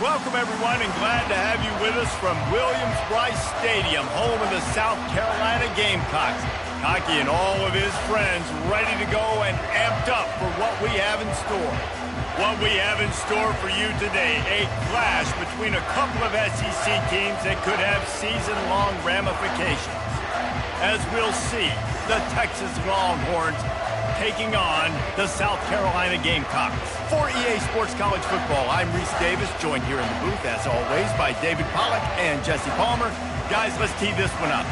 Welcome, everyone, and glad to have you with us from Williams-Brice Stadium, home of the South Carolina Gamecocks. Cocky and all of his friends ready to go and amped up for what we have in store. What we have in store for you today, a clash between a couple of SEC teams that could have season-long ramifications. As we'll see, the Texas Longhorns taking on the South Carolina Gamecocks. For EA Sports College Football, I'm Reese Davis, joined here in the booth, as always, by David Pollack and Jesse Palmer. Guys, let's tee this one up.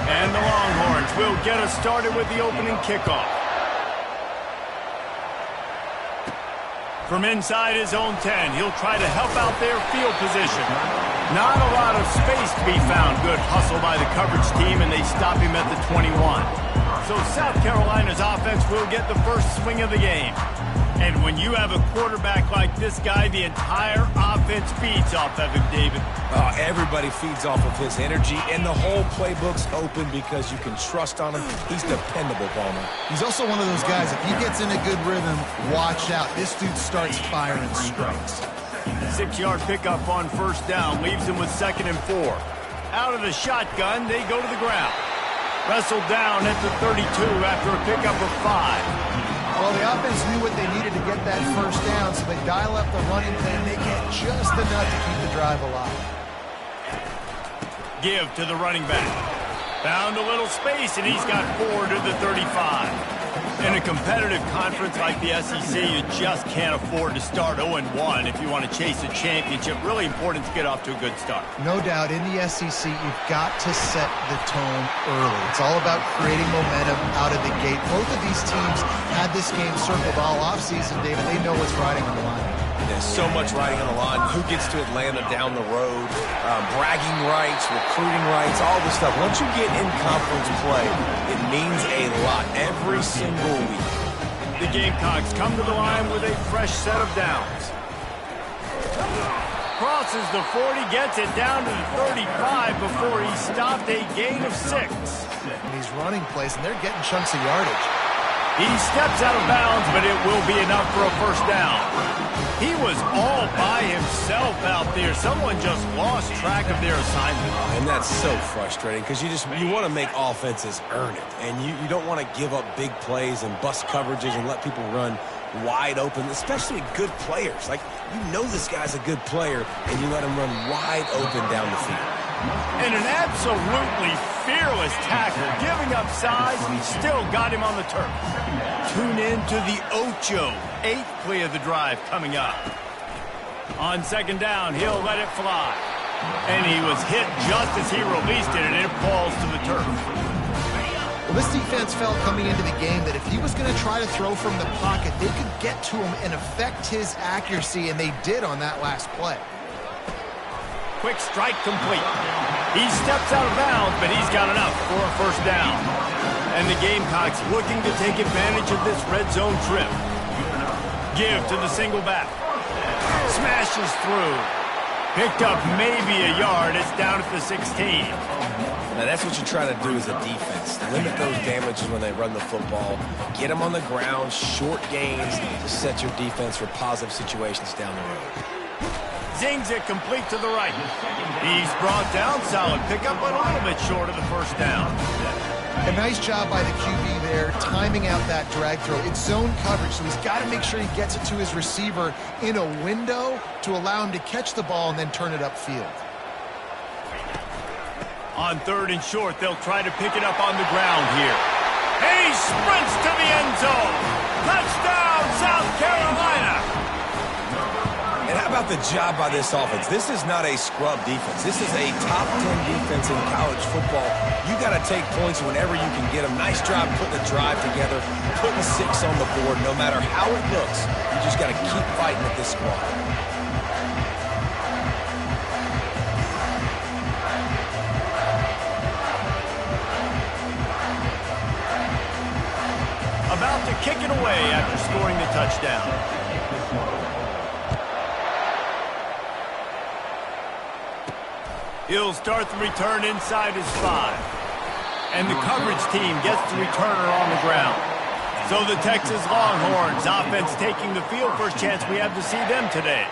And the Longhorns will get us started with the opening kickoff. From inside his own 10, he'll try to help out their field position. Not a lot of space to be found. Good hustle by the coverage team, and they stop him at the 21. So South Carolina's offense will get the first swing of the game. And when you have a quarterback like this guy, the entire offense feeds off of him, David. Everybody feeds off of his energy, and the whole playbook's open because you can trust on him. He's dependable, Palmer. He's also one of those guys, if he gets in a good rhythm, watch out. This dude starts firing strikes. 6-yard pickup on first down leaves him with 2nd and 4. Out of the shotgun, they go to the ground. Wrestled down at the 32 after a pickup of 5. Well, the offense knew what they needed to get that first down, so they dial up the running play and they get just enough to keep the drive alive. Give to the running back. Found a little space, and he's got 4 to the 35. In a competitive conference like the SEC, you just can't afford to start 0-1 if you want to chase a championship. Really important to get off to a good start. No doubt, in the SEC, you've got to set the tone early. It's all about creating momentum out of the gate. Both of these teams had this game circled all offseason, David. They know what's riding on the line. There's so much riding on the line. Who gets to Atlanta down the road? Bragging rights, recruiting rights, all this stuff. Once you get in conference play, it means a lot every single week. The Gamecocks come to the line with a fresh set of downs. Crosses the 40, gets it down to the 35 before he stopped, a gain of 6. And he's running plays, and they're getting chunks of yardage. He steps out of bounds, but it will be enough for a first down. He was all by himself out there. Someone just lost track of their assignment. And that's so frustrating because you want to make offenses earn it. And you don't want to give up big plays and bust coverages and let people run wide open, especially good players. Like, you know this guy's a good player, and you let him run wide open down the field. And an absolutely fearless tackle, giving up size, and he still got him on the turf. Tune in to the Ocho, 8th play of the drive coming up. On 2nd down, he'll let it fly. And he was hit just as he released it, and it falls to the turf. Well, this defense felt coming into the game that if he was going to try to throw from the pocket, they could get to him and affect his accuracy, and they did on that last play. Quick strike complete. He steps out of bounds, but he's got enough for a first down. And the Gamecocks looking to take advantage of this red zone trip. Give to the single back. Smashes through. Picked up maybe a yard. It's down at the 16. Now, that's what you try to do as a defense. Limit those damages when they run the football. Get them on the ground, short gains to set your defense for positive situations down the road. Zings it complete to the right. He's brought down. Solid pickup, but a little bit short of the first down. A nice job by the QB there, timing out that drag throw. It's zone coverage, so he's got to make sure he gets it to his receiver in a window to allow him to catch the ball and then turn it upfield. On 3rd and short, they'll try to pick it up on the ground here. And he sprints to the end zone. Touchdown, South Carolina. And how about the job by this offense? This is not a scrub defense. This is a top 10 defense in college football. You got to take points whenever you can get them. Nice job putting the drive together, putting 6 on the board. No matter how it looks, you just got to keep fighting with this squad. About to kick it away after scoring the touchdown. He'll start the return inside his 5. and the coverage team gets the returner on the ground. So the Texas Longhorns offense taking the field. First chance we have to see them today.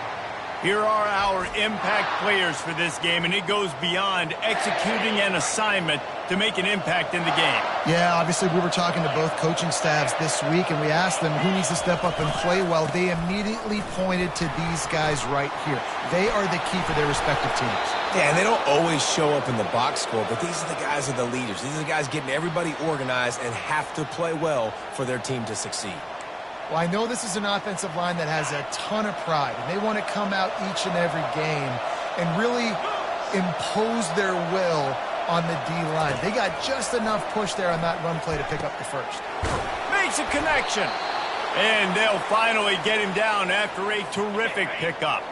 Here are our impact players for this game, and it goes beyond executing an assignment to make an impact in the game. Yeah, obviously we were talking to both coaching staffs this week, and we asked them who needs to step up and play well. They immediately pointed to these guys right here. They are the key for their respective teams. Yeah, and they don't always show up in the box score, but these are the guys that are the leaders. These are the guys getting everybody organized and have to play well for their team to succeed. Well, I know this is an offensive line that has a ton of pride, and they want to come out each and every game and really impose their will on the D-line. They got just enough push there on that run play to pick up the first. Makes a connection. And they'll finally get him down after a terrific pickup.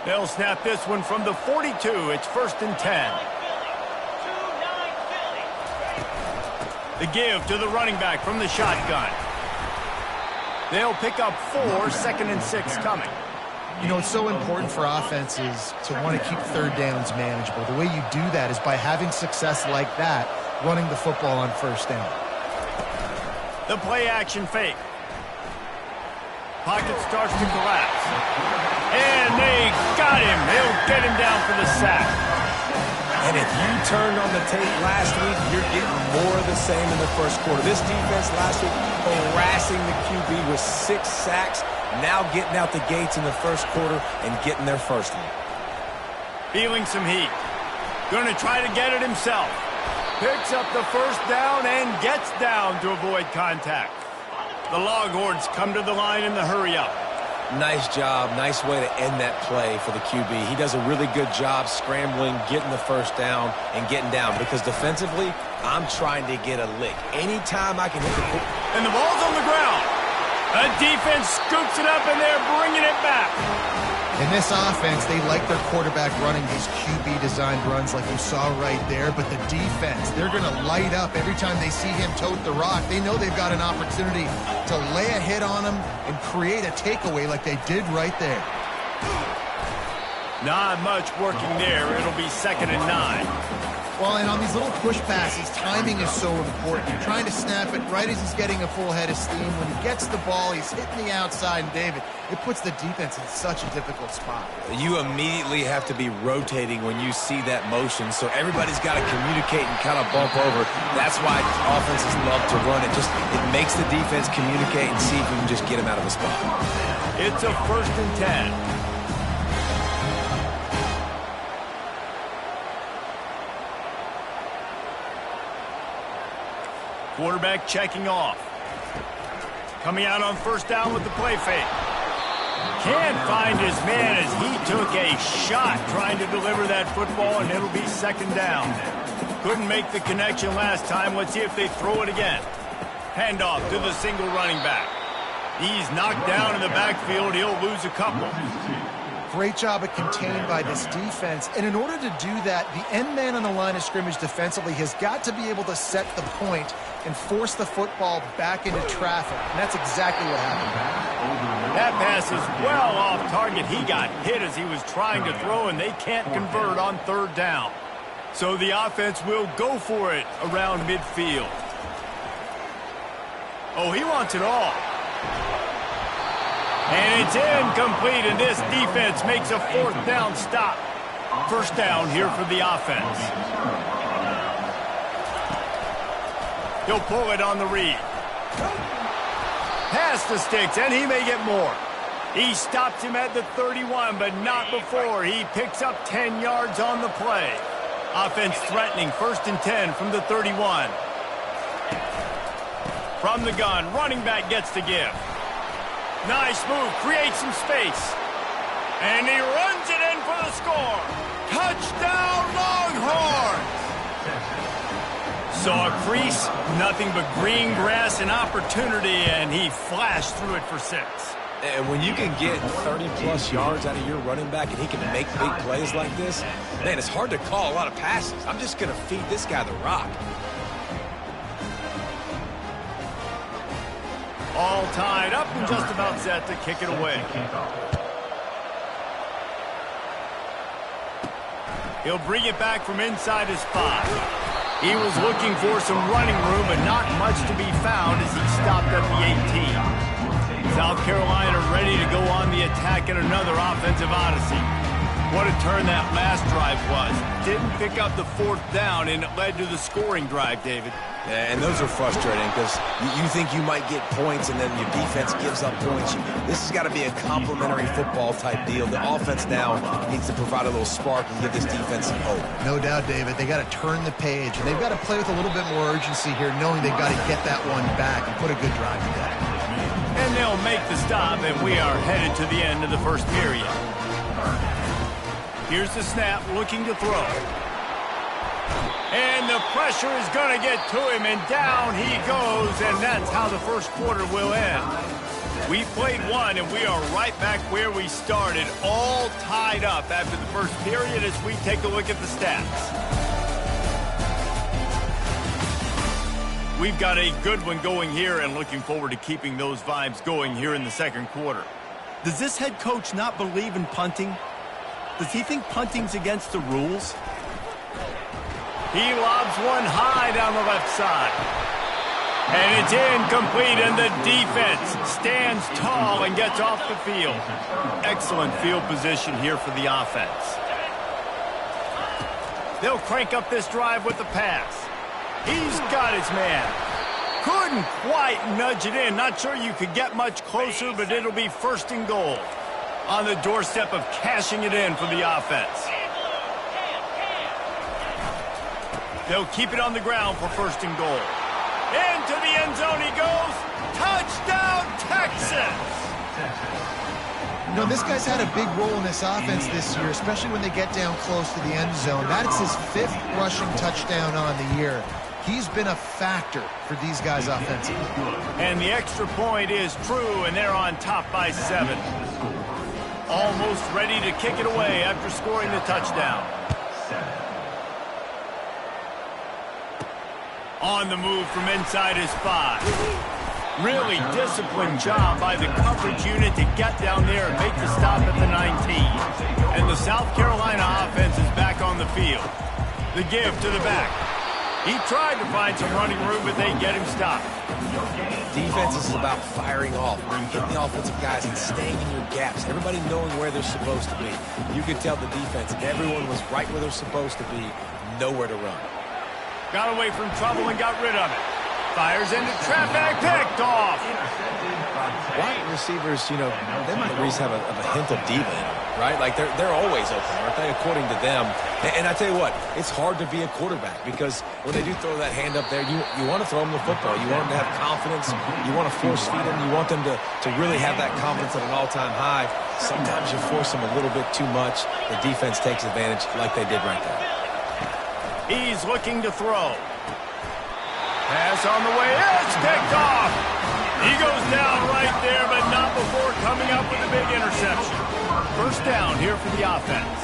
They'll snap this one from the 42. It's 1st and 10. The give to the running back from the shotgun. They'll pick up 4, 2nd and 6 coming. You know, it's so important for offenses to want to keep third downs manageable. The way you do that is by having success like that, running the football on first down. The play action fake. Pocket starts to collapse. And they got him. They'll get him down for the sack. And if you turned on the tape last week, you're getting more of the same in the first quarter. This defense last week harassing the QB with 6 sacks, now getting out the gates in the first quarter and getting their first one. Feeling some heat. Going to try to get it himself. Picks up the first down and gets down to avoid contact. The Longhorns come to the line in the hurry-up. Nice job. Nice way to end that play for the QB. He does a really good job scrambling, getting the first down, and getting down. Because defensively, I'm trying to get a lick. Anytime I can hit the ball. And the ball's on the ground. A defense scoops it up, and they're bringing it back. In this offense, they like their quarterback running these QB-designed runs like you saw right there. But the defense, they're going to light up every time they see him tote the rock. They know they've got an opportunity to lay a hit on him and create a takeaway like they did right there. Not much working there. It'll be 2nd and 9. Well, and on these little push passes, timing is so important. You're trying to snap it right as he's getting a full head of steam. When he gets the ball, he's hitting the outside, and David, it puts the defense in such a difficult spot. You immediately have to be rotating when you see that motion, so everybody's got to communicate and kind of bump over. That's why offenses love to run it. It makes the defense communicate and see if we can just get him out of a spot. It's a 1st and 10. Quarterback checking off. Coming out on first down with the play fake. Can't find his man as he took a shot trying to deliver that football, and it'll be 2nd down. Couldn't make the connection last time. Let's see if they throw it again. Handoff to the single running back. He's knocked down in the backfield. He'll lose a couple. Great job of contained by this defense. And in order to do that, the end man on the line of scrimmage defensively has got to be able to set the point and force the football back into traffic. And that's exactly what happened. That pass is well off target. He got hit as he was trying to throw, and they can't convert on 3rd down. So the offense will go for it around midfield. Oh, he wants it all. And it's incomplete, and this defense makes a 4th down stop. First down here for the offense. He'll pull it on the read. Pass the sticks, and he may get more. He stops him at the 31, but not before. He picks up 10 yards on the play. Offense threatening, 1st and 10 from the 31. From the gun, running back gets the give. Nice move, creates some space. And he runs it in for the score. Touchdown, Longhorns! Saw a crease, nothing but green grass and opportunity, and he flashed through it for 6. And when you can get 30-plus yards out of your running back and he can make big plays like this, man, it's hard to call a lot of passes. I'm just going to feed this guy the rock. All tied up and just about set to kick it away. He'll bring it back from inside his 5. He was looking for some running room, but not much to be found as he stopped at the 18. South Carolina ready to go on the attack in another offensive odyssey. What a turn that last drive was. Didn't pick up the 4th down, and it led to the scoring drive, David. Yeah, and those are frustrating because you think you might get points and then your defense gives up points. This has got to be a complementary football type deal. The offense now needs to provide a little spark and give this defense some hope. No doubt, David. They got to turn the page, and they've got to play with a little bit more urgency here, knowing they've got to get that one back and put a good drive together. And they'll make the stop, and we are headed to the end of the first period. Here's the snap, looking to throw. And the pressure is going to get to him, and down he goes, and that's how the first quarter will end. We played one, and we are right back where we started, all tied up after the first period as we take a look at the stats. We've got a good one going here and looking forward to keeping those vibes going here in the second quarter. Does this head coach not believe in punting? Does he think punting's against the rules? He lobs one high down the left side. And it's incomplete, and the defense stands tall and gets off the field. Excellent field position here for the offense. They'll crank up this drive with the pass. He's got his man. Couldn't quite nudge it in. Not sure you could get much closer, but it'll be 1st and goal. On the doorstep of cashing it in for the offense. They'll keep it on the ground for 1st and goal. Into the end zone he goes. Touchdown, Texas! You know, this guy's had a big role in this offense this year, especially when they get down close to the end zone. That's his 5th rushing touchdown on the year. He's been a factor for these guys offensively. And the extra point is true, and they're on top by 7. Almost ready to kick it away after scoring the touchdown. On the move from inside his 5. Really disciplined job by the coverage unit to get down there and make the stop at the 19. And the South Carolina offense is back on the field. The give to the back. He tried to find some running room, but they get him stopped. Defense is about firing off, hitting the offensive guys and staying in your gaps. Everybody knowing where they're supposed to be. You could tell the defense, everyone was right where they're supposed to be, nowhere to run. Got away from trouble and got rid of it. Fires into traffic, picked off. Wide receivers, you know, they might at least have a hint of diva in them, right? Like they're always open, aren't they, according to them? And I tell you what, it's hard to be a quarterback because when they do throw that hand up there, you want to throw them the football. You want them to have confidence. You want to force feed them. You want them to really have that confidence at an all-time high. Sometimes you force them a little bit too much. The defense takes advantage like they did right there. He's looking to throw. Pass on the way. It's picked off. He goes down right there, but not before coming up with a big interception. 1st down here for the offense.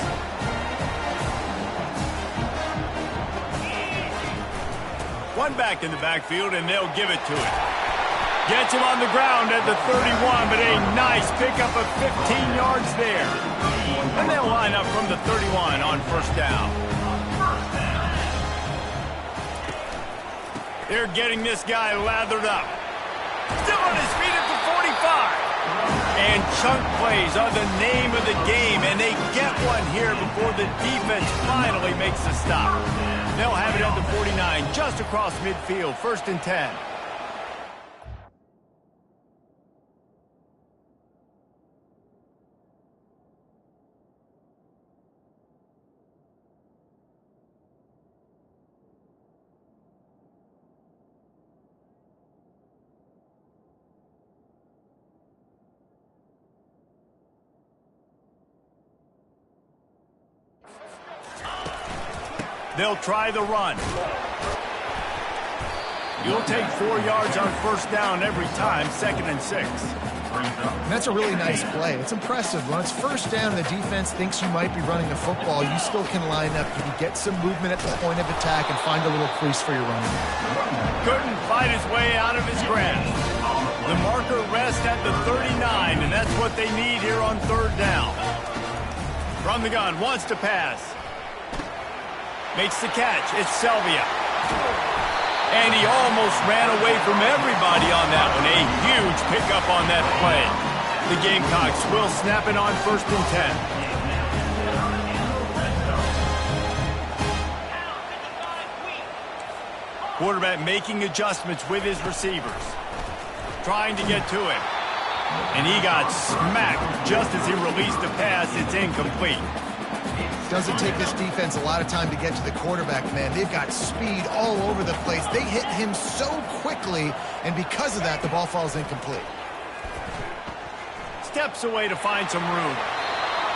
One back in the backfield, and they'll give it to him. Gets him on the ground at the 31, but a nice pickup of 15 yards there. And they'll line up from the 31 on 1st down. They're getting this guy lathered up. Still on his feet at the 45. And chunk plays are the name of the game, and they get one here before the defense finally makes the stop. They'll have it at the 49, just across midfield, 1st and 10. They'll try the run. You'll take 4 yards on 1st down every time, 2nd and 6. And that's a really nice play. It's impressive. When it's 1st down and the defense thinks you might be running the football, you still can line up. You can get some movement at the point of attack and find a little crease for your running. Couldn't fight his way out of his grasp. The marker rests at the 39, and that's what they need here on 3rd down. From the gun, wants to pass. Makes the catch. It's Selvia. And he almost ran away from everybody on that one. A huge pickup on that play. The Gamecocks will snap it on 1st and 10. Quarterback making adjustments with his receivers. Trying to get to him. And he got smacked just as he released the pass. It's incomplete. Doesn't take this defense a lot of time to get to the quarterback, man. They've got speed all over the place. They hit him so quickly, and because of that, the ball falls incomplete. Steps away to find some room.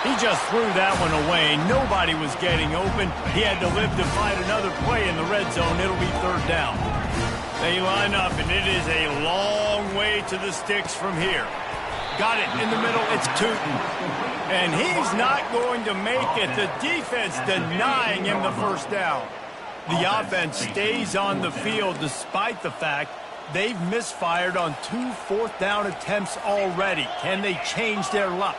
He just threw that one away. Nobody was getting open. He had to live to fight another play in the red zone. It'll be 3rd down. They line up, and it is a long way to the sticks from here. Got it in the middle. It's Tootin. And he's not going to make it. The defense denying him the 1st down. The offense stays on the field despite the fact they've misfired on 2 4th down attempts already. Can they change their luck?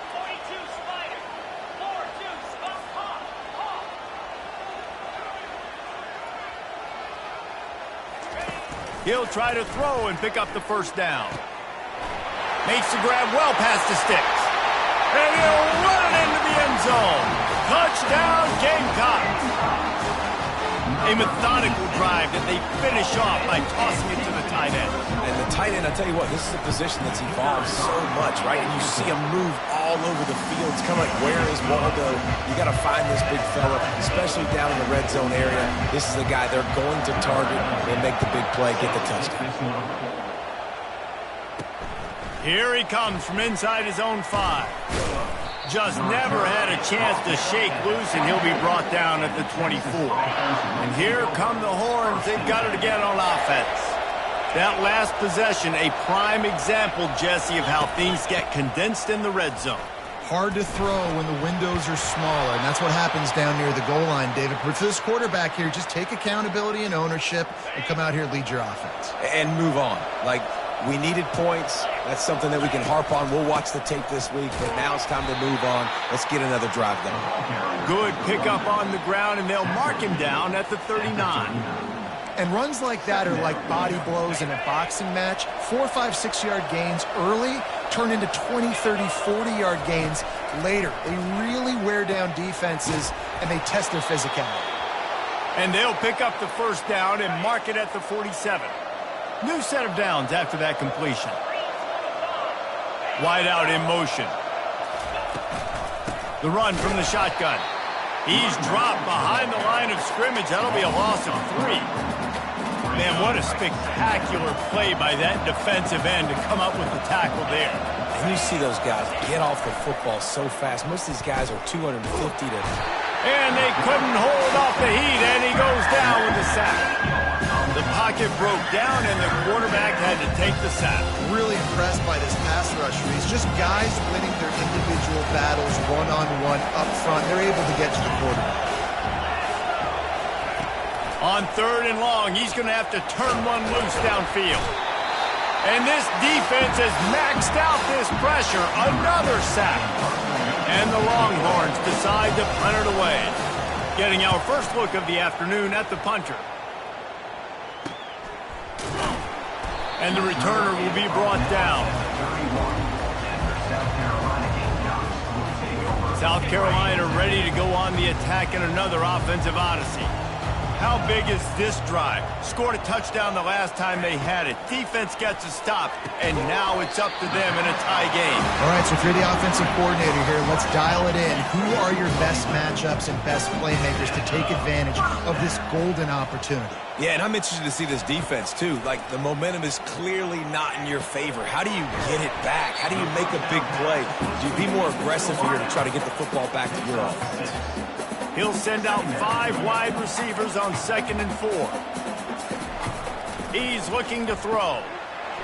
He'll try to throw and pick up the 1st down. Makes the grab well past the sticks. And he'll run it into the end zone. Touchdown, Gamecocks. A methodical drive that they finish off by tossing it to the tight end. And the tight end, I tell you what, this is a position that's evolved so much, right? And you see him move all over the field. It's kind of like, where is Waldo? You got to find this big fella, especially down in the red zone area. This is the guy they're going to target and make the big play, get the touchdown. Here he comes from inside his own 5. Just never had a chance to shake loose, and he'll be brought down at the 24. And here come the horns. They've got it again on offense. That last possession, a prime example, Jesse, of how things get condensed in the red zone. Hard to throw when the windows are smaller, and that's what happens down near the goal line, David. But for this quarterback here, just take accountability and ownership and come out here and lead your offense. And move on. Like, we needed points. That's something that we can harp on. We'll watch the tape this week, but now it's time to move on. Let's get another drive going. Good pickup on the ground, and they'll mark him down at the 39. And runs like that are like body blows in a boxing match. 4, 5, 6-yard gains early turn into 20, 30, 40-yard gains later. They really wear down defenses, and they test their physicality. And they'll pick up the 1st down and mark it at the 47. New set of downs after that completion. Wide out in motion. The run from the shotgun. He's dropped behind the line of scrimmage. That'll be a loss of 3. Man, what a spectacular play by that defensive end to come up with the tackle there. And you see those guys get off the football so fast. Most of these guys are 250 to... And they couldn't hold off the heat, and he goes down with the sack. The pocket broke down, and the quarterback had to take the sack. Really impressed by this pass rush. It's just guys winning their individual battles one-on-one up front. They're able to get to the quarterback. On 3rd and long, he's going to have to turn one loose downfield. And this defense has maxed out this pressure. Another sack. And the Longhorns decide to punt it away. Getting our first look of the afternoon at the punter. And the returner will be brought down. South Carolina ready to go on the attack in another offensive odyssey. How big is this drive? Scored a touchdown the last time they had it. Defense gets a stop, and now it's up to them in a tie game. All right, so if you're the offensive coordinator here, let's dial it in. Who are your best matchups and best playmakers to take advantage of this golden opportunity? Yeah, and I'm interested to see this defense, too. Like, the momentum is clearly not in your favor. How do you get it back? How do you make a big play? Do you be more aggressive here to try to get the football back to your offense? He'll send out 5 wide receivers on 2nd and 4. He's looking to throw.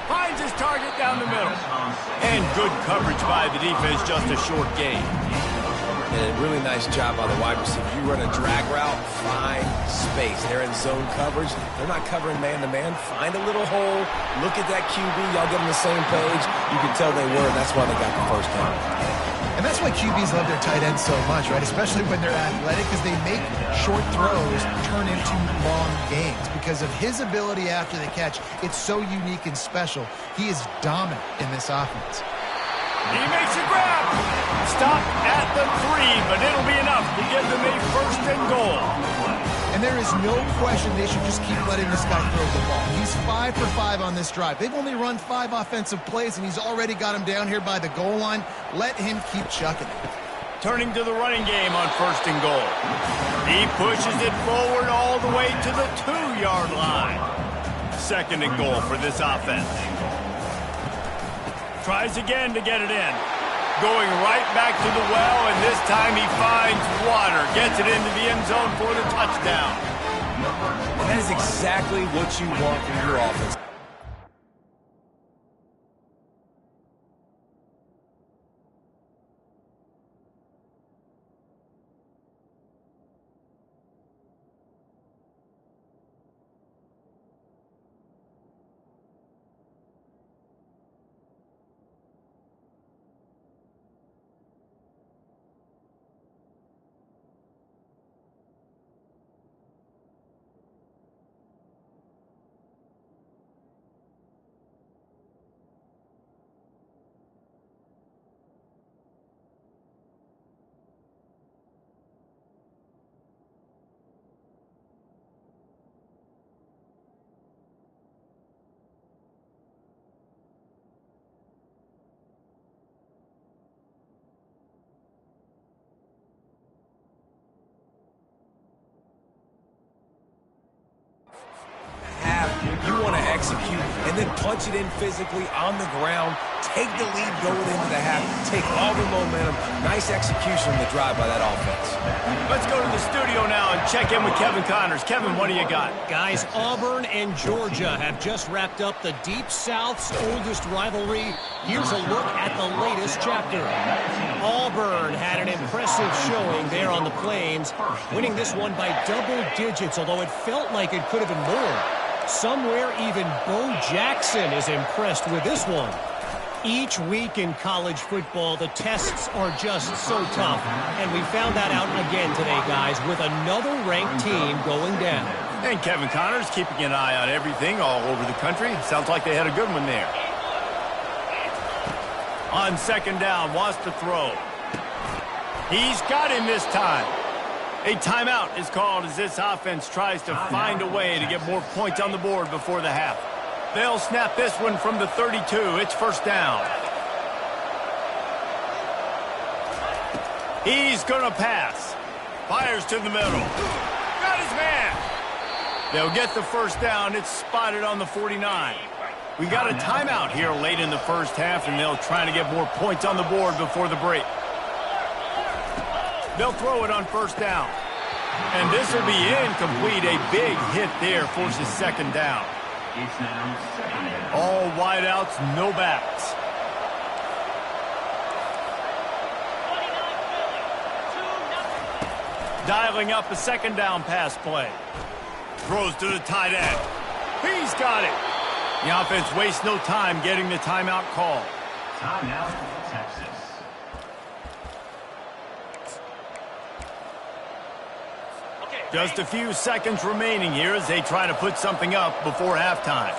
Finds his target down the middle. And good coverage by the defense, just a short gain. And a really nice job by the wide receiver. You run a drag route, find space. They're in zone coverage. They're not covering man-to-man. Find a little hole. Look at that QB. Y'all get on the same page. You can tell they were, and that's why they got the 1st down. And that's why QBs love their tight ends so much, right? Especially when they're athletic, because they make short throws turn into long gains. Because of his ability after the catch, it's so unique and special. He is dominant in this offense. He makes a grab. Stop at the 3, but it'll be enough to give them a 1st and goal. And there is no question they should just keep letting this guy throw the ball. He's 5 for 5 on this drive. They've only run 5 offensive plays, and he's already got him down here by the goal line. Let him keep chucking it. Turning to the running game on 1st and goal. He pushes it forward all the way to the 2-yard line. 2nd and goal for this offense. Tries again to get it in. Going right back to the well, and this time he finds water. Gets it into the end zone for the touchdown. And that is exactly what you want from your offense. You want to execute and then punch it in physically on the ground, take the lead going into the half, take all the momentum. Nice execution on the drive by that offense. Let's go to the studio now and check in with Kevin Connors. Kevin, what do you got? Guys, Auburn and Georgia have just wrapped up the Deep South's oldest rivalry. Here's a look at the latest chapter. Auburn had an impressive showing there on the Plains, winning this one by double digits, although it felt like it could have been more. Somewhere even Bo Jackson is impressed with this one. Each week in college football, the tests are just so tough. And we found that out again today, guys, with another ranked team going down. And Kevin Connors keeping an eye on everything all over the country. Sounds like they had a good one there. On 2nd down, wants to throw. He's got him this time. A timeout is called as this offense tries to find a way to get more points on the board before the half. They'll snap this one from the 32. It's 1st down. He's going to pass. Fires to the middle. Got his man. They'll get the 1st down. It's spotted on the 49. We got a timeout here late in the 1st half, and they'll try to get more points on the board before the break. They'll throw it on 1st down. And this will be incomplete. A big hit there forces 2nd down. All wideouts, no backs. Dialing up a 2nd down pass play. Throws to the tight end. He's got it. The offense wastes no time getting the timeout call. Timeout, Texas. Just a few seconds remaining here as they try to put something up before halftime.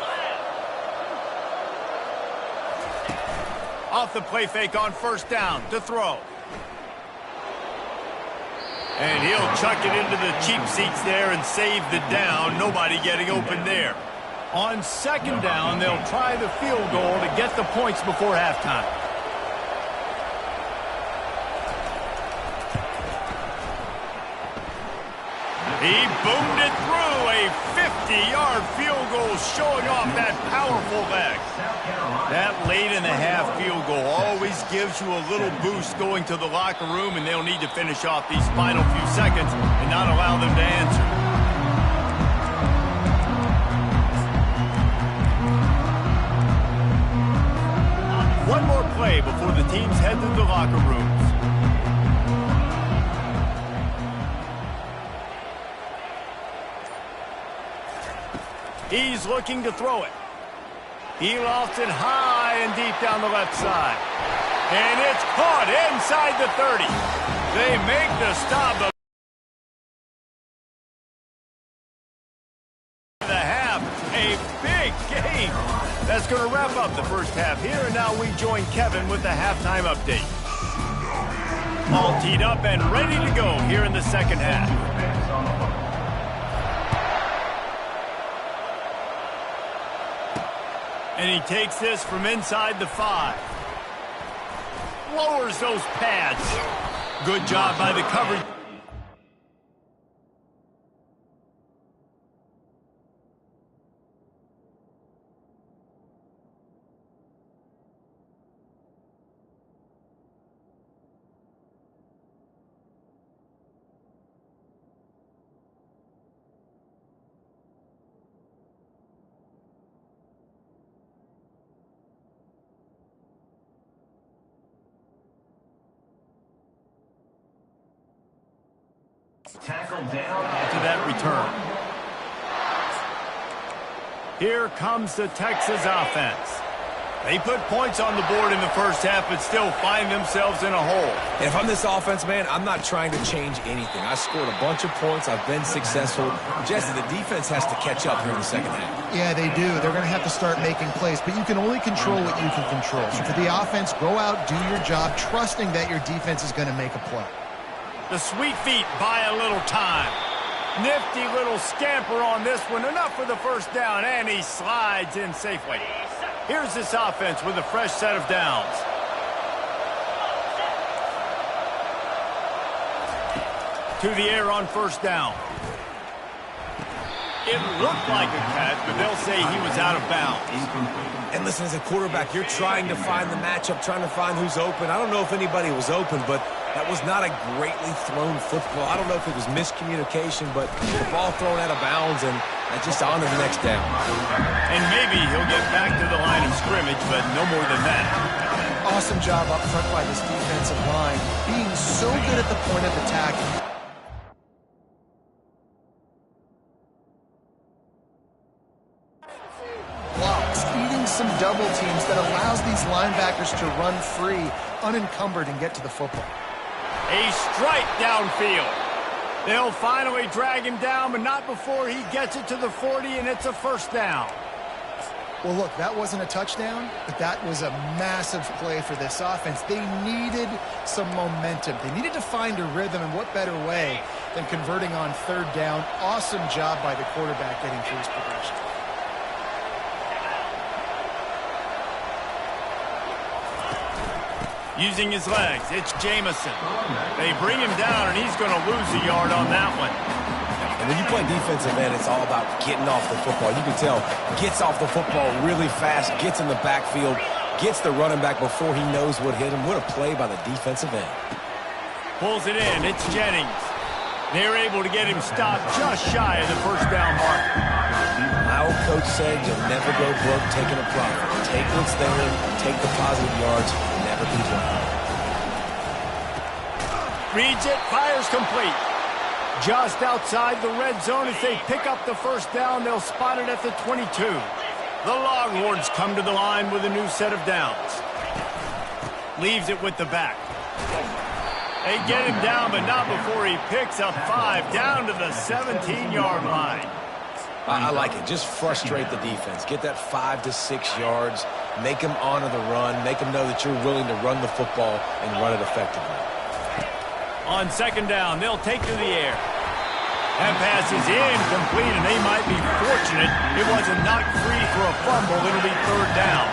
Off the play fake on 1st down to throw. And he'll chuck it into the cheap seats there and save the down. Nobody getting open there. On 2nd down, they'll try the field goal to get the points before halftime. He boomed it through. A 50-yard field goal showing off that powerful leg. That late in the half field goal always gives you a little boost going to the locker room, and they'll need to finish off these final few seconds and not allow them to answer. One more play before the teams head to the locker rooms. He's looking to throw it. He lofts it high and deep down the left side. And it's caught inside the 30. They make the stop of the half. A big game. That's going to wrap up the first half here, and now we join Kevin with the halftime update. All teed up and ready to go here in the second half. And he takes this from inside the 5. Lowers those pads. Good job by the coverage. Tackle down To that return. Here comes the Texas offense. They put points on the board in the first half, but still find themselves in a hole. And if I'm this offense, man, I'm not trying to change anything. I scored a bunch of points. I've been successful. Jesse, the defense has to catch up here in the second half. Yeah, they do. They're going to have to start making plays, but you can only control what you can control. So for the offense, go out, do your job, trusting that your defense is going to make a play. The sweet feet buy a little time. Nifty little scamper on this one. Enough for the first down, and he slides in safely. Here's this offense with a fresh set of downs. To the air on first down. It looked like a catch, but they'll say he was out of bounds. And listen, as a quarterback, you're trying to find the matchup, trying to find who's open. I don't know if anybody was open, but that was not a greatly thrown football. I don't know if it was miscommunication, but the ball thrown out of bounds, and just on to the next down. And maybe he'll get back to the line of scrimmage, but no more than that. Awesome job up front by this defensive line, being so good at the point of attack. Blocks, eating some double teams that allows these linebackers to run free, unencumbered, and get to the football. A strike downfield. They'll finally drag him down, but not before he gets it to the 40, and it's a first down. Well, look, that wasn't a touchdown, but that was a massive play for this offense. They needed some momentum. They needed to find a rhythm, and what better way than converting on third down. Awesome job by the quarterback getting through his progression. Using his legs, it's Jamison. They bring him down, and he's going to lose a yard on that one. And when you play defensive end, it's all about getting off the football. You can tell, gets off the football really fast, gets in the backfield, gets the running back before he knows what hit him. What a play by the defensive end. Pulls it in, it's Jennings. They're able to get him stopped just shy of the first down mark. My old coach said you'll never go broke taking a profit. Take what's there, take the positive yards, never complain. Reads it, fires complete. Just outside the red zone as they pick up the first down. They'll spot it at the 22. The Longhorns come to the line with a new set of downs. Leaves it with the back. They get him down, but not before he picks up 5 down to the 17-yard line. I like it. Just frustrate the defense. Get that 5 to 6 yards. Make them honor the run. Make them know that you're willing to run the football and run it effectively. On second down, they'll take to the air. That pass is incomplete, and they might be fortunate it wasn't knocked free for a fumble. It'll be third down.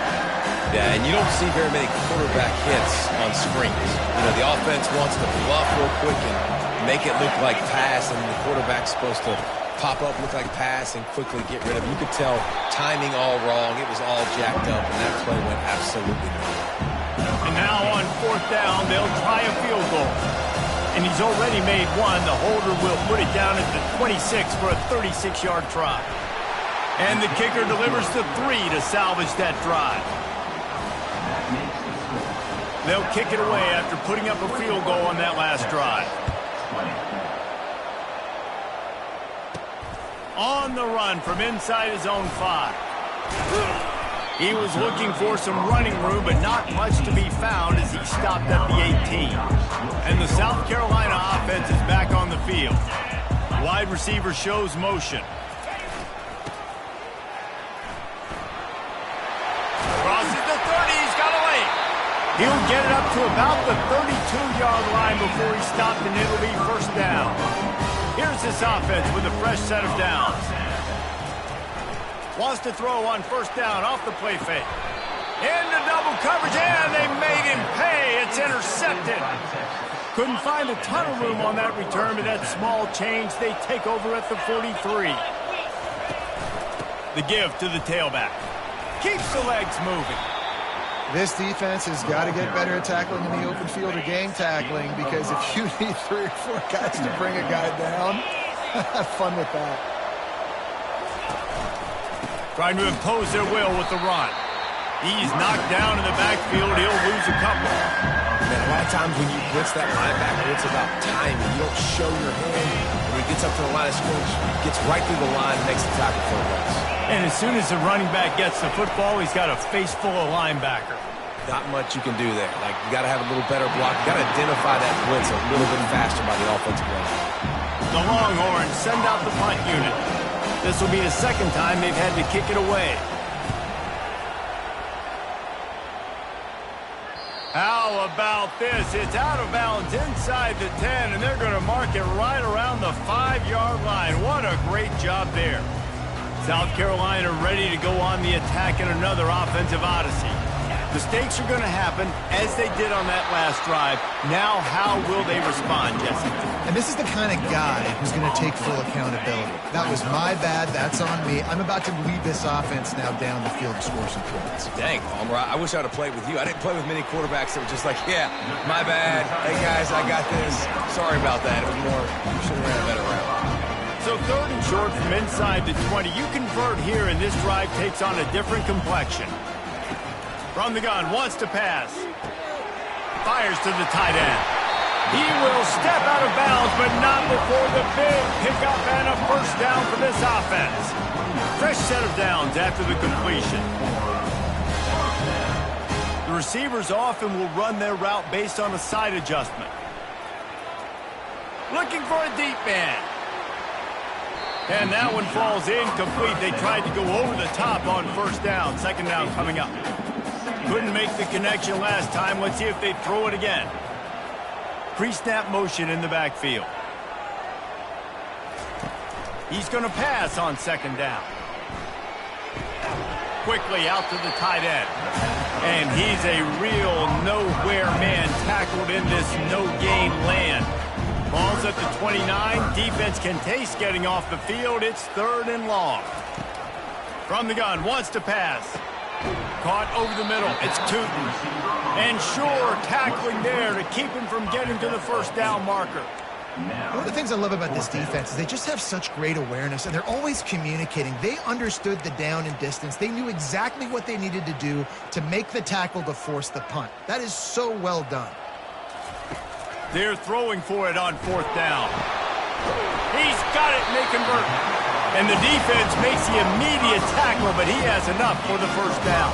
Yeah, and you don't see very many quarterback hits on screens. You know, the offense wants to bluff real quick and make it look like pass, and the quarterback's supposed to pop up, look like pass, and quickly get rid of it. You could tell timing all wrong. It was all jacked up, and that play went absolutely nowhere. And now on fourth down, they'll try a field goal. And he's already made one. The holder will put it down at the 26 for a 36-yard try. And the kicker delivers the 3 to salvage that drive. They'll kick it away after putting up a field goal on that last drive. On the run from inside his own 5. He was looking for some running room, but not much to be found as he stopped at the 18. And the South Carolina offense is back on the field. Wide receiver shows motion. Crosses the 30, he's got a lane. He'll get it up to about the 32-yard line before he stopped, and it'll be first down. Here's this offense with a fresh set of downs. Wants to throw on first down off the play fake. Into double coverage, and they made him pay. It's intercepted. Couldn't find a ton of room on that return, but that small change, they take over at the 43. The give to the tailback. Keeps the legs moving. This defense has got to get better at tackling in the open field or gang tackling, because if you need 3 or 4 guys to bring a guy down, have fun with that. Trying to impose their will with the run. He's knocked down in the backfield. He'll lose a couple. Man, a lot of times when you blitz that linebacker, it's about timing. You don't show your hand. When he gets up to the line of scrimmage, gets right through the line, makes the tackle for a loss. And as soon as the running back gets the football, he's got a face full of linebacker. Not much you can do there. Like, you got to have a little better block. You got to identify that blitz a little bit faster by the offensive line. The Longhorns send out the punt unit. This will be the second time they've had to kick it away. How about this? It's out of bounds inside the 10, and they're going to mark it right around the 5-yard line. What a great job there. South Carolina ready to go on the attack in another offensive odyssey. Mistakes are going to happen, as they did on that last drive. Now, how will they respond, Jesse? And this is the kind of guy who's going to take full accountability. That was my bad. That's on me. I'm about to lead this offense now down the field to score some points. Dang, Palmer, I wish I would have played with you. I didn't play with many quarterbacks that were just like, yeah, my bad. Hey, guys, I got this. Sorry about that. It was more, you should have ran a better route. So 3rd and short from inside the 20. You convert here, and this drive takes on a different complexion. From the gun, wants to pass. Fires to the tight end. He will step out of bounds, but not before the big pickup and a first down for this offense. Fresh set of downs after the completion. The receivers often will run their route based on a side adjustment. Looking for a deep man. And that one falls incomplete. They tried to go over the top on first down. Second down coming up. Couldn't make the connection last time. Let's see if they throw it again. Pre-snap motion in the backfield. He's going to pass on second down. Quickly out to the tight end. And he's a real nowhere man tackled in this no-gain land. Ball's at the 29. Defense can taste getting off the field. It's 3rd and long. From the gun, wants to pass. Caught over the middle. It's Tootin. And Shore tackling there to keep him from getting to the first down marker. One of the things I love about this defense is they just have such great awareness, and they're always communicating. They understood the down and distance. They knew exactly what they needed to do to make the tackle to force the punt. That is so well done. They're throwing for it on 4th down. He's got it, and they convert. And the defense makes the immediate tackle, but he has enough for the first down.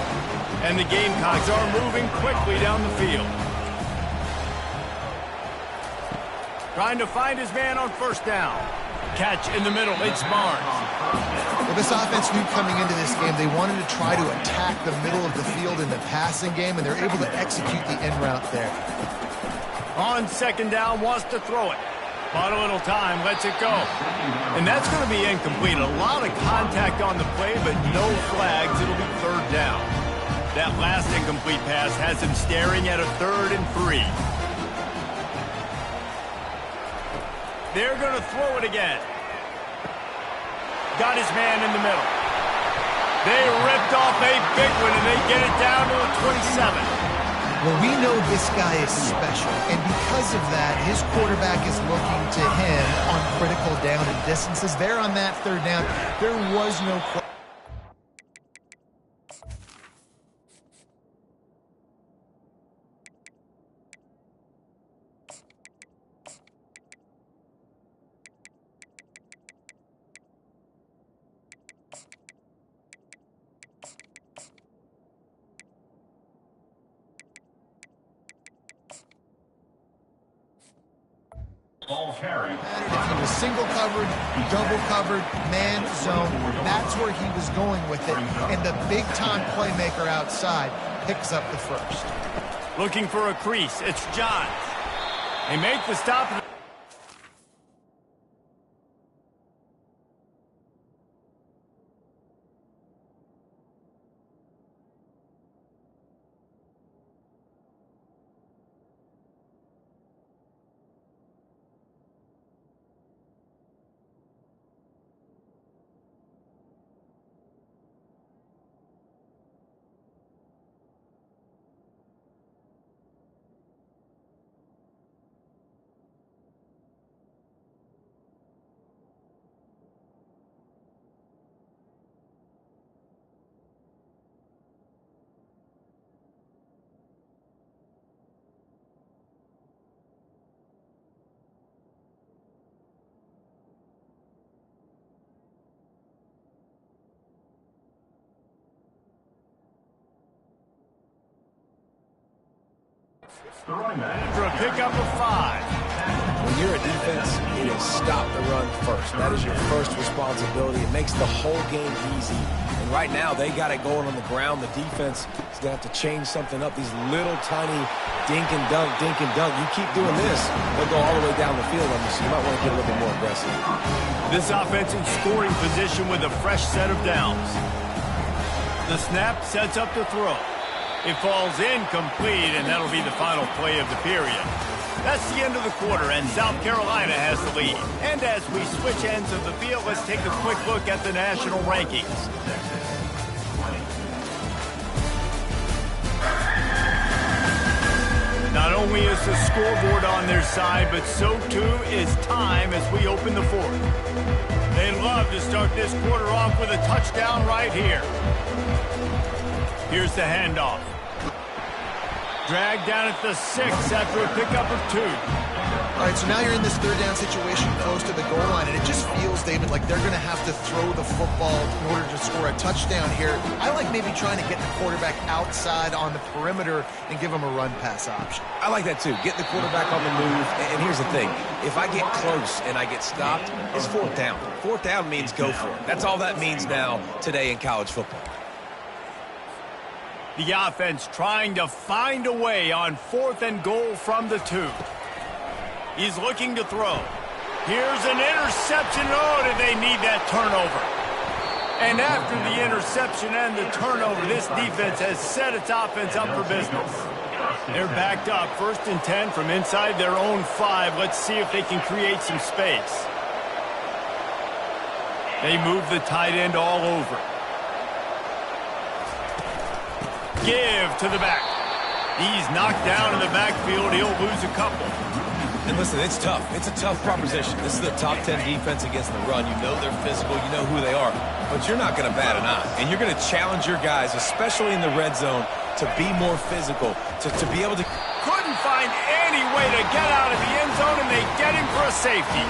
And the Gamecocks are moving quickly down the field. Trying to find his man on first down. Catch in the middle. It's Barnes. Well, this offense knew coming into this game they wanted to try to attack the middle of the field in the passing game, and they're able to execute the in route there. On second down, wants to throw it. Bought a little time, lets it go. And that's going to be incomplete. A lot of contact on the play, but no flags. It'll be 3rd down. That last incomplete pass has him staring at a 3rd and 3. They're going to throw it again. Got his man in the middle. They ripped off a big one, and they get it down to the 27. Well, we know this guy is special, and because of that, his quarterback is looking to him on critical down and distances. There on that 3rd down, there was no question. Ball carried. If he was single covered, double covered, man, zone, that's where he was going with it. And the big-time playmaker outside picks up the first. Looking for a crease. It's Johns. They make the stop. Throwing that. For a pickup of 5. When you're a defense, it is stop the run first. That is your first responsibility. It makes the whole game easy. And right now, they got it going on the ground. The defense is going to have to change something up. These little tiny dink and dunk, dink and dunk. You keep doing this, they'll go all the way down the field on you, so you might want to get a little bit more aggressive. This offense in scoring position with a fresh set of downs. The snap sets up the throw. It falls incomplete, and that'll be the final play of the period. That's the end of the quarter, and South Carolina has the lead. And as we switch ends of the field, let's take a quick look at the national rankings. Not only is the scoreboard on their side, but so too is time as we open the fourth. They love to start this quarter off with a touchdown right here. Here's the handoff. Dragged down at the 6 after a pickup of 2. All right, so now you're in this third down situation close to the goal line, and it just feels, David, like they're going to have to throw the football in order to score a touchdown here. I like maybe trying to get the quarterback outside on the perimeter and give him a run-pass option. I like that too. Get the quarterback on the move. And here's the thing. If I get close and I get stopped, it's fourth down. Fourth down means go for it. That's all that means now today in college football. The offense trying to find a way on 4th and goal from the 2. He's looking to throw. Here's an interception. Oh, did they need that turnover? And after the interception and the turnover, this defense has set its offense up for business. They're backed up, 1st and 10 from inside their own 5. Let's see if they can create some space. They move the tight end all over. Give to the back. He's knocked down in the backfield. He'll lose a couple. And listen, it's tough. It's a tough proposition. This is the top 10 defense against the run. You know they're physical. You know who they are. But you're not going to bat an eye. And you're going to challenge your guys, especially in the red zone, to be more physical, to be able to... Couldn't find any way to get out of the end zone, and they get him for a safety.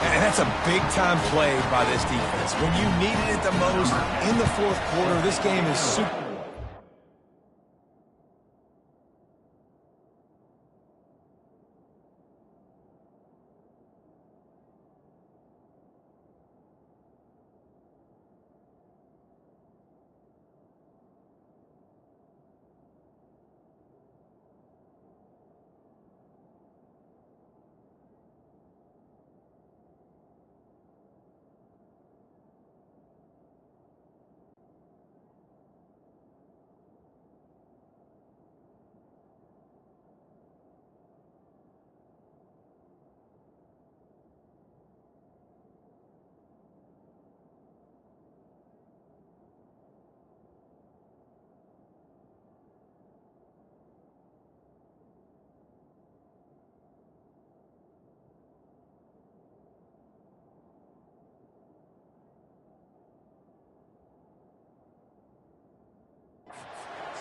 And that's a big-time play by this defense. When you needed it the most in the fourth quarter, this game is super...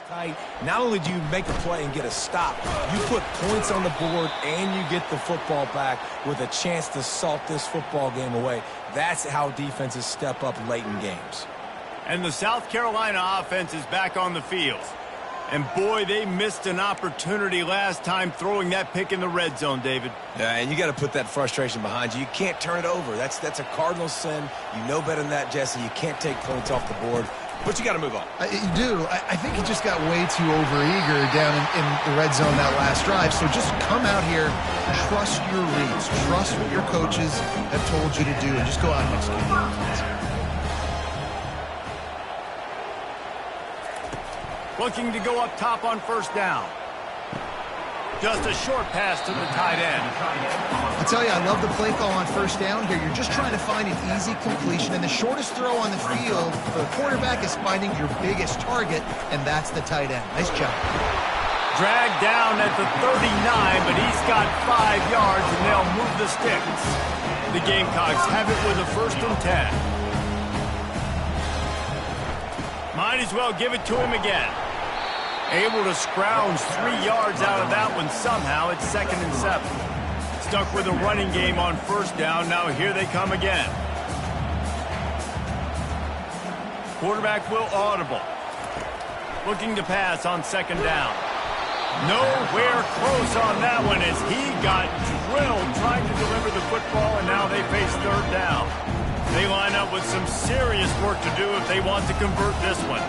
Tight. Not only do you make a play and get a stop, you put points on the board and you get the football back with a chance to salt this football game away. That's how defenses step up late in games. And the South Carolina offense is back on the field. And boy, they missed an opportunity last time throwing that pick in the red zone, David. Yeah, and you got to put that frustration behind you. You can't turn it over. That's a Cardinal sin. You know better than that, Jesse. You can't take points off the board, but you got to move on. You do. I think he just got way too overeager down in the red zone that last drive. So just come out here, trust your reads, trust what your coaches have told you to do, and just go out and execute. Looking to go up top on first down. Just a short pass to the tight end. I'll tell you, I love the play call on first down here. You're just trying to find an easy completion, and the shortest throw on the field for the quarterback is finding your biggest target, and that's the tight end. Nice job. Dragged down at the 39, but he's got 5 yards, and they'll move the sticks. The Gamecocks have it with a 1st and 10. Might as well give it to him again. Able to scrounge 3 yards out of that one somehow. It's 2nd and 7. Stuck with a running game on first down. Now here they come again. Quarterback will audible. Looking to pass on 2nd down. Nowhere close on that one as he got drilled trying to deliver the football, and now they face 3rd down. They line up with some serious work to do if they want to convert this one.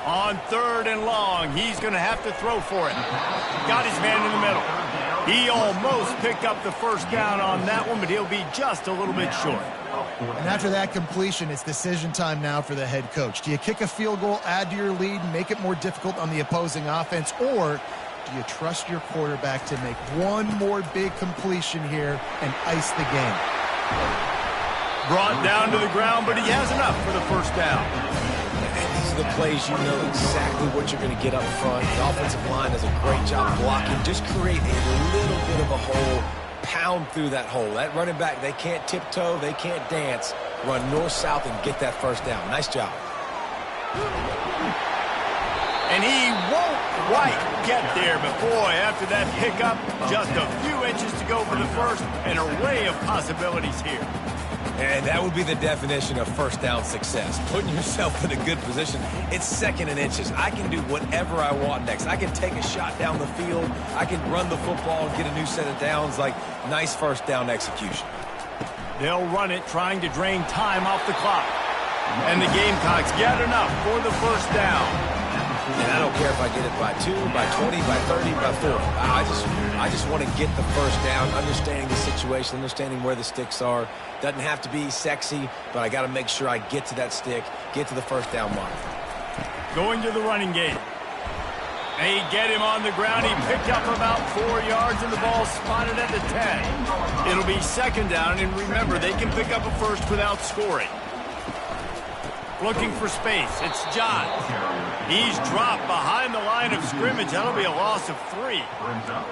On 3rd and long, he's going to have to throw for it. Got his man in the middle. He almost picked up the 1st down on that one, but he'll be just a little bit short. And after that completion, it's decision time now for the head coach. Do you kick a field goal, add to your lead, and make it more difficult on the opposing offense, or do you trust your quarterback to make one more big completion here and ice the game? Brought down to the ground, but he has enough for the 1st down. These are the plays you know exactly what you're going to get up front. The offensive line does a great job blocking. Just create a little bit of a hole, pound through that hole. That running back, they can't tiptoe, they can't dance. Run north-south and get that 1st down. Nice job. And he won't quite get there, but boy, after that pickup, just a few inches to go for the 1st. An array of possibilities here. And that would be the definition of 1st down success. Putting yourself in a good position. It's 2nd and inches. I can do whatever I want next. I can take a shot down the field. I can run the football and get a new set of downs. Like, nice 1st down execution. They'll run it, trying to drain time off the clock. And the Gamecocks get enough for the 1st down. And I don't care if I get it by 2, by 20, by 30, by 40. I just want to get the 1st down, understanding the situation, understanding where the sticks are. Doesn't have to be sexy, but I got to make sure I get to that stick, get to the 1st down mark. Going to the running game. They get him on the ground. He picked up about 4 yards, and the ball spotted at the 10. It'll be 2nd down, and remember, they can pick up a 1st without scoring. Looking for space. It's John. He's dropped behind the line of scrimmage. That'll be a loss of 3.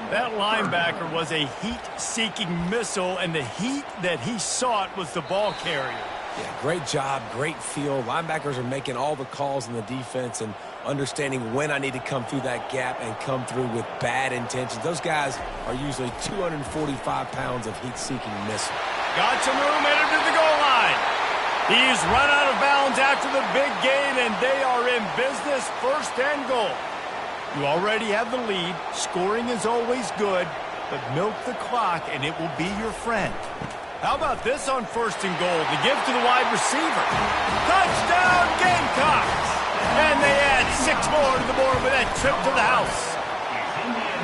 That linebacker was a heat-seeking missile, and the heat that he sought was the ball carrier. Yeah, great job, great feel. Linebackers are making all the calls in the defense and understanding when I need to come through that gap and come through with bad intentions. Those guys are usually 245 pounds of heat-seeking missile. Got some room, headed to the goal line. He's run out of bounds after the big gain, and they are in business, 1st and goal. You already have the lead. Scoring is always good, but milk the clock, and it will be your friend. How about this on 1st and goal? The give to the wide receiver. Touchdown, Gamecocks! And they add 6 more to the board with that trip to the house.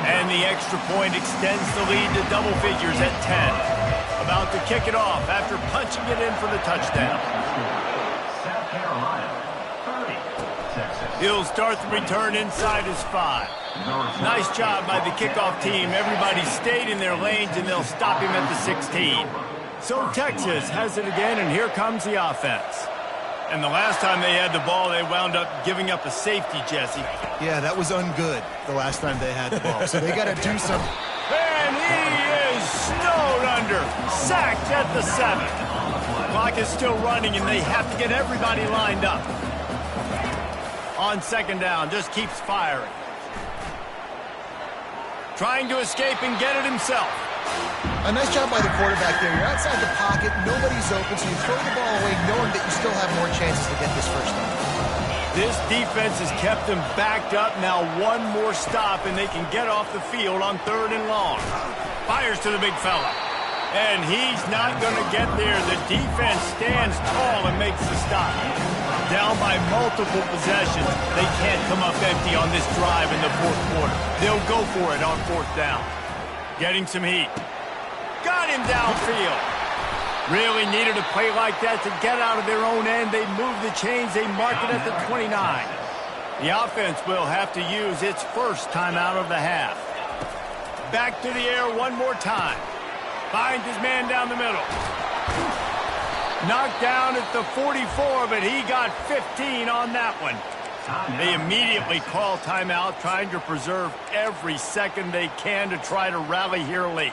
And the extra point extends the lead to double figures at 10. About to kick it off after punching it in for the touchdown. South Carolina, 30, Texas. He'll start the return inside his 5. Nice job by the kickoff team. Everybody stayed in their lanes, and they'll stop him at the 16. So Texas has it again, and here comes the offense. And the last time they had the ball, they wound up giving up a safety, Jesse. Yeah, that was ungood the last time they had the ball. So they got to do something. And he is snowed under. Sacked at the 7. Clock is still running, and they have to get everybody lined up. On 2nd down, just keeps firing. Trying to escape and get it himself. A nice job by the quarterback there. You're outside the pocket, nobody's open, so you throw the ball away knowing that you still have more chances to get this first down. This defense has kept them backed up. Now one more stop, and they can get off the field on 3rd and long. Fires to the big fella. And he's not going to get there. The defense stands tall and makes the stop. Down by multiple possessions. They can't come up empty on this drive in the 4th quarter. They'll go for it on 4th down. Getting some heat. Got him downfield. Really needed a play like that to get out of their own end. They move the chains. They mark it at the 29. The offense will have to use its first timeout of the half. Back to the air one more time. Finds his man down the middle. Knocked down at the 44, but he got 15 on that one. They immediately call timeout, trying to preserve every second they can to try to rally here late.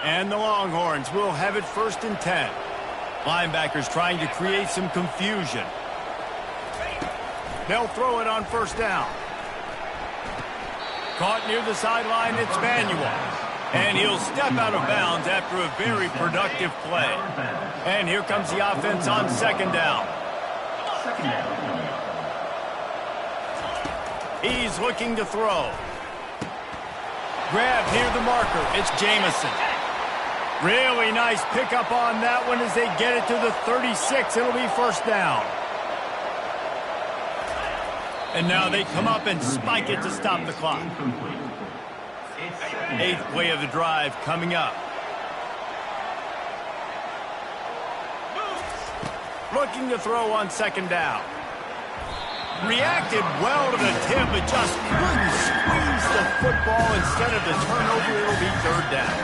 And the Longhorns will have it 1st and 10. Linebackers trying to create some confusion. They'll throw it on 1st down. Caught near the sideline, it's Manuel. And he'll step out of bounds after a very productive play. And here comes the offense on 2nd down. He's looking to throw. Grab near the marker, it's Jamison. Really nice pickup on that one as they get it to the 36. It'll be 1st down. And now they come up and spike it to stop the clock. 8th play of the drive coming up. Looking to throw on 2nd down. Reacted well to the tip, but just couldn't squeeze the football. Instead of the turnover, it'll be 3rd down.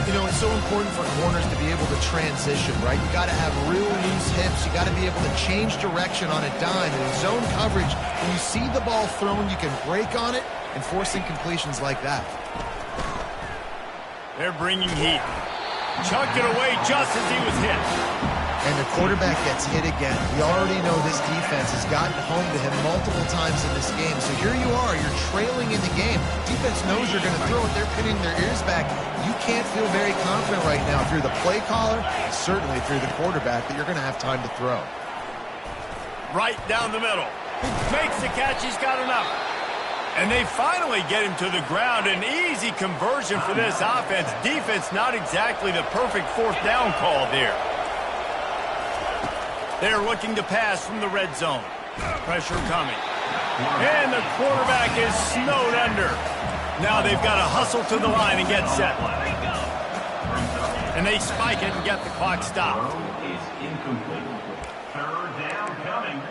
You know, it's so important for corners to be able to transition, right? You got to have real loose hips. You got to be able to change direction on a dime. And in zone coverage, when you see the ball thrown, you can break on it and force incompletions like that. They're bringing heat. Chucked it away just as he was hit. And the quarterback gets hit again. We already know this defense has gotten home to him multiple times in this game. So here you are, you're trailing in the game. Defense knows you're going to throw it. They're pinning their ears back. You can't feel very confident right now through the play caller, and certainly through the quarterback, that you're going to have time to throw. Right down the middle. Makes the catch. He's got enough. And they finally get him to the ground. An easy conversion for this offense. Defense not exactly the perfect 4th down call there. They're looking to pass from the red zone. Pressure coming. And the quarterback is snowed under. Now they've got to hustle to the line and get set. And they spike it and get the clock stopped. Is incomplete. 3rd down coming.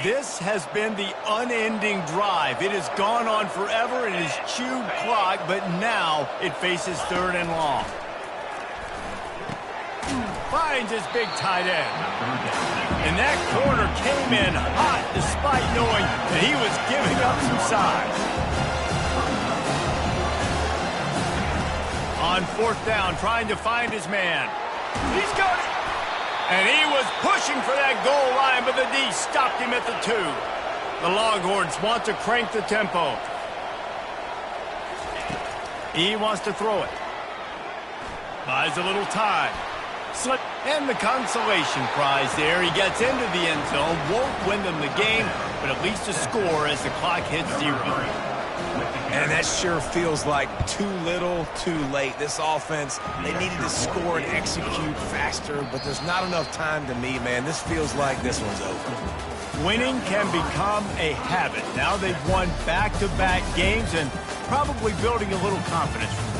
This has been the unending drive. It has gone on forever. It has chewed clock, but now it faces 3rd and long. Finds his big tight end. And that corner came in hot despite knowing that he was giving up some size. On 4th down, trying to find his man. He's got it. And he was pushing for that goal line, but the D stopped him at the 2. The Longhorns want to crank the tempo. He wants to throw it. Buys a little time. Slip. And the consolation prize there. He gets into the end zone. Won't win them the game, but at least a score as the clock hits 0. And that sure feels like too little, too late. This offense, they needed to score and execute faster, but there's not enough time to me, man. This feels like this one's over. Winning can become a habit. Now they've won back-to-back games and probably building a little confidence from that.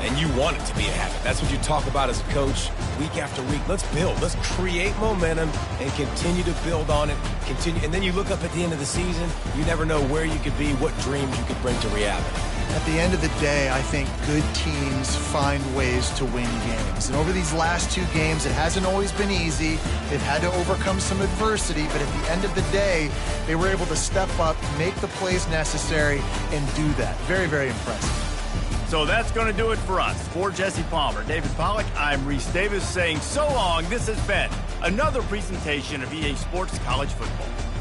And you want it to be a habit. That's what you talk about as a coach week after week. Let's build. Let's create momentum and continue to build on it. And then you look up at the end of the season, you never know where you could be, what dreams you could bring to reality. At the end of the day, I think good teams find ways to win games. And over these last 2 games, it hasn't always been easy. They've had to overcome some adversity, but at the end of the day, they were able to step up, make the plays necessary, and do that. Very, very impressive. So that's going to do it for us. For Jesse Palmer, David Pollack, I'm Reese Davis saying so long. This has been another presentation of EA Sports College Football.